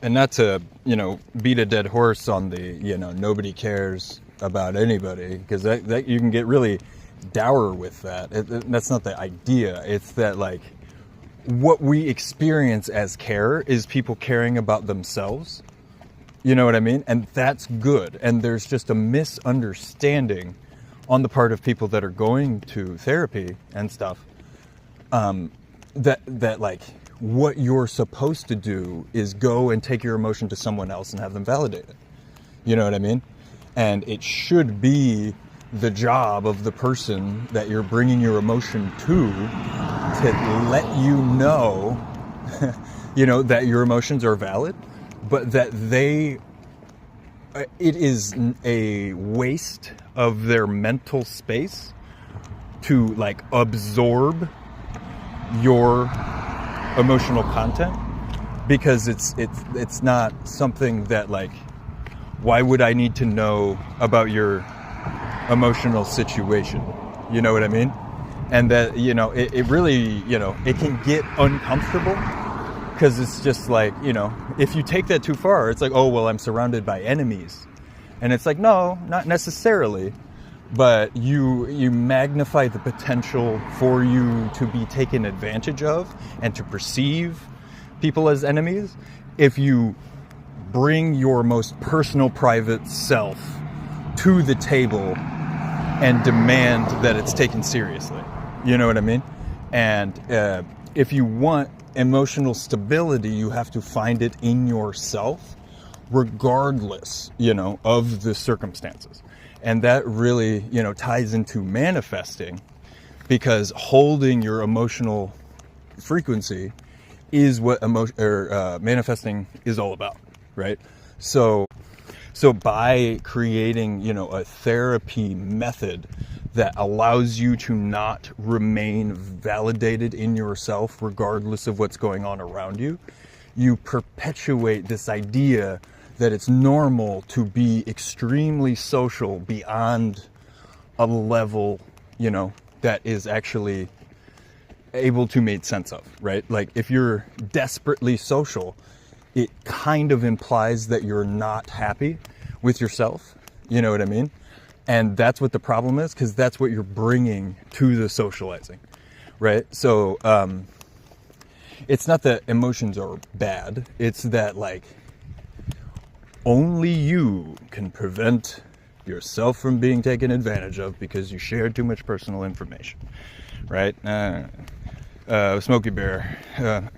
and not to, beat a dead horse on the, nobody cares about anybody, because that you can get really dour with that. That's not the idea. It's that, like, what we experience as care is people caring about themselves. You know what I mean? And that's good. And there's just a misunderstanding on the part of people that are going to therapy and stuff, that like what you're supposed to do is go and take your emotion to someone else and have them validate it. You know what I mean? And it should be the job of the person that you're bringing your emotion to let you know, that your emotions are valid, but that it is a waste of their mental space to, like, absorb your emotional content, because it's not something that, like, why would I need to know about your emotional situation? You know what I mean? And that, it really, it can get uncomfortable, because it's just like, if you take that too far, it's like, oh, well, I'm surrounded by enemies. And it's like, no, not necessarily. But you magnify the potential for you to be taken advantage of and to perceive people as enemies if you bring your most personal, private self to the table and demand that it's taken seriously. You know what I mean? And if you want emotional stability, you have to find it in yourself, regardless, of the circumstances. And that really, ties into manifesting, because holding your emotional frequency is what manifesting is all about, right? So by creating, a therapy method that allows you to not remain validated in yourself, regardless of what's going on around you, you perpetuate this idea that it's normal to be extremely social beyond a level, that is actually able to make sense of, right? Like, if you're desperately social, it kind of implies that you're not happy with yourself. You know what I mean? And that's what the problem is, because that's what you're bringing to the socializing, right? So it's not that emotions are bad. It's that, like, only you can prevent yourself from being taken advantage of because you shared too much personal information, right? Smokey Bear.